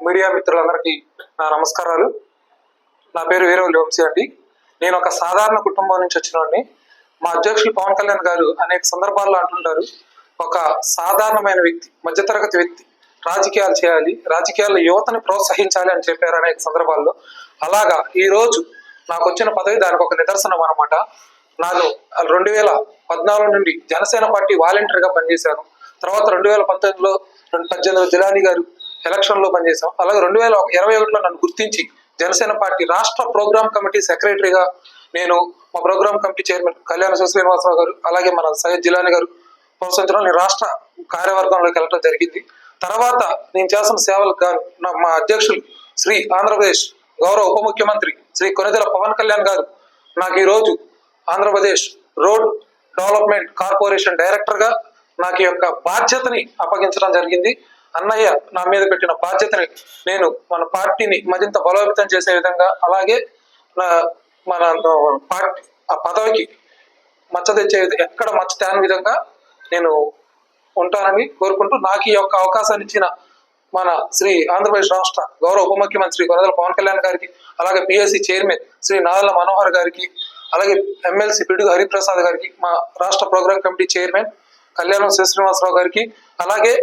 Media మిత్రులందరికీ నా నమస్కారాలు. నా పేరు వీరవల్లి వంశీ అండి. నేను ఒక సాధారణ కుటుంబం నుంచి వచ్చినవాడిని. మా అధ్యక్షులు పవన్ కళ్యాణ్ గారు అనేక సందర్భాల్లో అంటుంటారు, ఒక సాధారణమైన వ్యక్తి, మధ్యతరగతి వ్యక్తి రాజకీయాలు చేయాలి, రాజకీయాల్లో యువతని ప్రోత్సహించాలి అని చెప్పారు అనేక సందర్భాల్లో. అలాగా ఈ రోజు నాకు వచ్చిన పదవి దానికి ఒక నిదర్శనం అనమాట. నేను 2014 నుండి జనసేన పార్టీ వాలంటీర్గా పనిచేశాను. తర్వాత 2018లో జిలానీ గారు ఎలక్షన్లో పనిచేశాం. అలాగే 2021లో నన్ను గుర్తించి జనసేన పార్టీ రాష్ట్ర ప్రోగ్రామ్ కమిటీ సెక్రటరీగా నేను మా ప్రోగ్రామ్ కమిటీ చైర్మన్ కళ్యాణ శ్రీనివాసరావు గారు, అలాగే మన సయ్యద్ జిలానీ గారు ప్రోత్సహించడం నేను రాష్ట్ర కార్యవర్గంలోకి వెళ్ళడం జరిగింది. తర్వాత నేను చేసిన సేవలకు గాను మా అధ్యక్షులు శ్రీ ఆంధ్రప్రదేశ్ గౌరవ ఉప ముఖ్యమంత్రి శ్రీ కొనిదెల పవన్ కళ్యాణ్ గారు నాకు ఈరోజు ఆంధ్రప్రదేశ్ రోడ్ డెవలప్మెంట్ కార్పొరేషన్ డైరెక్టర్గా నాకు ఈ యొక్క బాధ్యతని అప్పగించడం జరిగింది. అన్నయ్య నా మీద పెట్టిన బాధ్యతని నేను మన పార్టీని మరింత బలోపేతం చేసే విధంగా, అలాగే మన పార్టీ ఆ పదవికి మచ్చ తెచ్చే ఎక్కడ మచ్చ తేని విధంగా నేను ఉంటానని కోరుకుంటూ, నాకు ఈ యొక్క అవకాశాన్ని ఇచ్చిన మన శ్రీ ఆంధ్రప్రదేశ్ రాష్ట్ర గౌరవ ఉప ముఖ్యమంత్రి కొనిదెల పవన్ కళ్యాణ్ గారికి, అలాగే పిఎస్సి చైర్మన్ శ్రీ నాదెళ్ల మనోహర్ గారికి, అలాగే ఎమ్మెల్సీ పిడుగు హరిప్రసాద్ గారికి, మా రాష్ట్ర ప్రోగ్రామ్ కమిటీ చైర్మన్ కళ్యాణం శ్రీనివాసరావు గారికి, అలాగే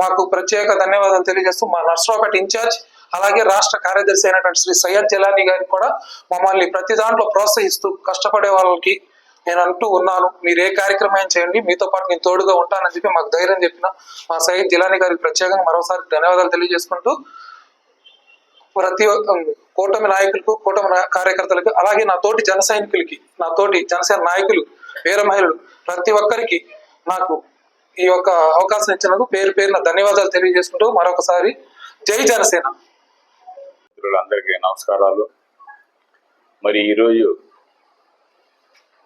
మాకు ప్రత్యేక ధన్యవాదాలు తెలియజేస్తూ మా నర్సరావుపేట ఇన్ఛార్జ్, అలాగే రాష్ట్ర కార్యదర్శి అయినటువంటి శ్రీ సయ్యద్ జిలానీ గారికి కూడా మమ్మల్ని ప్రతి దాంట్లో ప్రోత్సహిస్తూ కష్టపడే వాళ్ళకి నేను అంటూ ఉన్నాను, మీరు ఏ కార్యక్రమం చేయండి, మీతో పాటు నేను తోడుగా ఉంటానని చెప్పి మాకు ధైర్యం చెప్పిన మా సయ్యద్ జిలానీ గారికి ప్రత్యేకంగా మరోసారి ధన్యవాదాలు తెలియజేసుకుంటూ, ప్రతి కూటమి నాయకులకు, కూటమి కార్యకర్తలకు, అలాగే నా తోటి జన సైనికులకి, నా తోటి జనసేన నాయకులు, వీర మహిళలు ప్రతి ఒక్కరికి నాకు ఈ యొక్క అవకాశం ఇచ్చినందుకు పేరు పేరున ధన్యవాదాలు తెలియజేసుకుంటూ మరొకసారి జై జనసేన. అందరికీ నమస్కారాలు. మరి ఈరోజు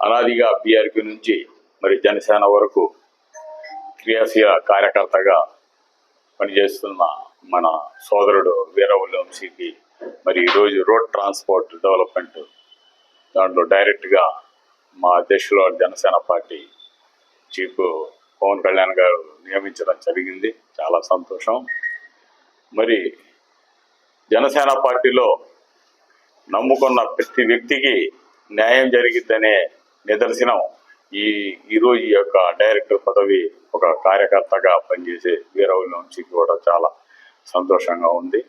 అనాదిగా పిఆర్పి నుంచి మరి జనసేన వరకు క్రియాశీల కార్యకర్తగా పనిచేస్తున్న మన సోదరుడు వీరవల్లి వంశీకి మరి ఈరోజు రోడ్ ట్రాన్స్పోర్ట్ డెవలప్మెంట్ దాంట్లో డైరెక్ట్గా మా అధ్యక్షులు జనసేన పార్టీ చీఫ్ పవన్ కళ్యాణ్ గారు నియమించడం జరిగింది. చాలా సంతోషం. మరి జనసేన పార్టీలో నమ్ముకున్న ప్రతి వ్యక్తికి న్యాయం జరిగిద్దనే నిదర్శనం ఈరోజు ఈ యొక్క డైరెక్టర్ పదవి ఒక కార్యకర్తగా పనిచేసే వీరవల్లి వంశీకి కూడా చాలా సంతోషంగా ఉంది.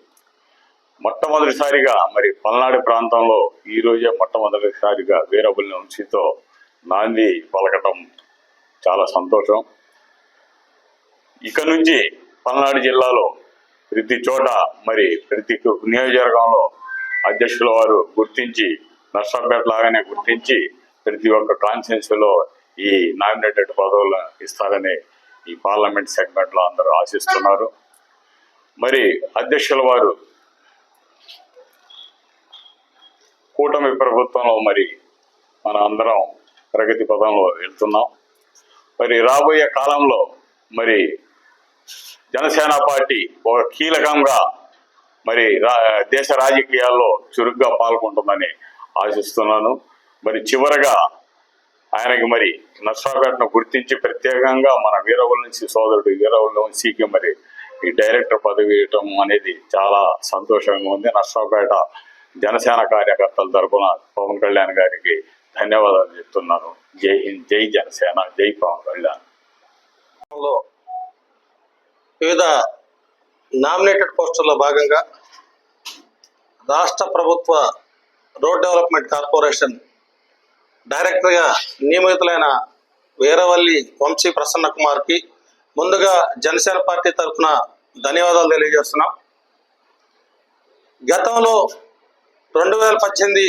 మొట్టమొదటిసారిగా మరి పల్నాడు ప్రాంతంలో ఈరోజే మొట్టమొదటిసారిగా వీరవల్లి వంశీతో నాంది పలకటం చాలా సంతోషం. ఇక నుంచి పల్నాడు జిల్లాలో ప్రతి చోట మరి ప్రతి నియోజకవర్గంలో అధ్యక్షుల వారు గుర్తించి, నర్సరావుపేట లాగానే గుర్తించి ప్రతి ఒక్క కాన్స్టిట్యున్సీలో ఈ నామినేటెడ్ పదవులు ఇస్తారని ఈ పార్లమెంట్ సెగ్మెంట్లో అందరూ ఆశిస్తున్నారు. మరి అధ్యక్షుల వారు కూటమి ప్రభుత్వంలో మరి మన అందరం ప్రగతి పదంలో వెళ్తున్నాం. మరి రాబోయే కాలంలో మరి జనసేన పార్టీ ఒక కీలకంగా మరి దేశ రాజకీయాల్లో చురుగ్గా పాల్గొంటుందని ఆశిస్తున్నాను. మరి చివరగా ఆయనకి మరి నర్సరావుపేటను గుర్తించి ప్రత్యేకంగా మన వీరవల్లి సోదరుడు వీరవల్లి వంశీకి మరి ఈ డైరెక్టర్ పదవి ఇవ్వటం అనేది చాలా సంతోషంగా ఉంది. నర్సరావుపేట జనసేన కార్యకర్తల తరఫున పవన్ కళ్యాణ్ గారికి ధన్యవాదాలు చెప్తున్నాను. జై హింద్, జై జనసేన, జై పవన్ కళ్యాణ్. వివిధ నామినేటెడ్ పోస్టుల్లో భాగంగా రాష్ట్ర ప్రభుత్వ రోడ్ డెవలప్మెంట్ కార్పొరేషన్ డైరెక్టర్గా నియమితులైన వీరవల్లి వంశీ ప్రసన్న కుమార్కి ముందుగా జనసేన పార్టీ తరఫున ధన్యవాదాలు తెలియజేస్తున్నాం. గతంలో 2018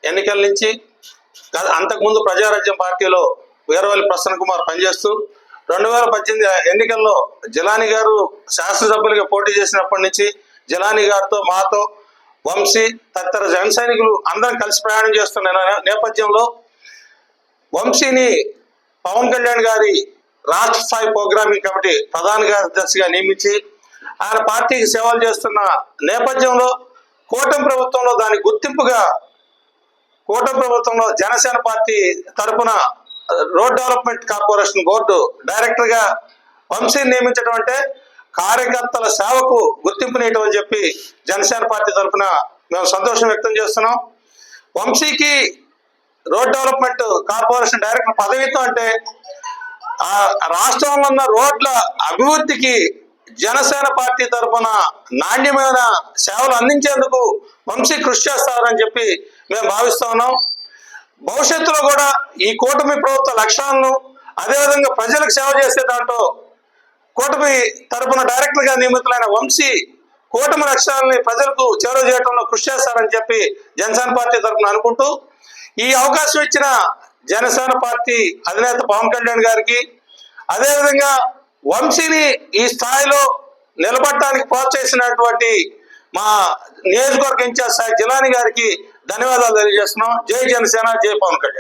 ఎన్నికల నుంచి అంతకుముందు ప్రజారాజ్యం పార్టీలో వీరవల్లి ప్రసన్న కుమార్ పనిచేస్తూ 2018 ఎన్నికల్లో జిలానీ గారు శాసనసభ్యులుగా పోటీ చేసినప్పటి నుంచి జిలానీ గారితో, మాతో, వంశీ తదితర జన సైనికులు అందరం కలిసి ప్రయాణం చేస్తున్న నేపథ్యంలో వంశీని పవన్ కళ్యాణ్ గారి రాష్ట్ర స్థాయి ప్రోగ్రామింగ్ కమిటీ ప్రధాన కార్యదర్శిగా నియమించి ఆయన పార్టీకి సేవలు చేస్తున్న నేపథ్యంలో కూటమి ప్రభుత్వంలో దాని గుర్తింపుగా కూటమి ప్రభుత్వంలో జనసేన పార్టీ తరఫున రోడ్ డెవలప్మెంట్ కార్పొరేషన్ బోర్డు డైరెక్టర్గా వంశీని నియమించడం అంటే కార్యకర్తల సేవకు గుర్తింపునియటం అని చెప్పి జనసేన పార్టీ తరఫున మేము సంతోషం వ్యక్తం చేస్తున్నాం. వంశీకి రోడ్ డెవలప్మెంట్ కార్పొరేషన్ డైరెక్టర్ పదవితో అంటే ఆ రాష్ట్రంలో ఉన్న రోడ్ల అభివృద్ధికి జనసేన పార్టీ తరఫున నాణ్యమైన సేవలు అందించేందుకు వంశీ కృషి చేస్తారని చెప్పి మేము భావిస్తా ఉన్నాం. భవిష్యత్తులో కూడా ఈ కూటమి ప్రభుత్వ లక్ష్యాలను అదేవిధంగా ప్రజలకు సేవ చేసే దాంట్లో కూటమి తరఫున డైరెక్టర్ గా నియమితులైన వంశీ కూటమి లక్ష్యాలని ప్రజలకు చేరువ చేయడంలో కృషి చేస్తారని చెప్పి జనసేన పార్టీ తరఫున అనుకుంటూ, ఈ అవకాశం ఇచ్చిన జనసేన పార్టీ అధినేత పవన్ కళ్యాణ్ గారికి, అదేవిధంగా వంశీని ఈ స్థాయిలో నిలబడటానికి ప్రోత్సహించినటువంటి మా నియోజకవర్గ ఇన్ఛార్జ్ సాయి జిలాని గారికి ధన్యవాదాలు తెలియజేస్తున్నాం. జై జనసేన, జై పవన్ కళ్యాణ్.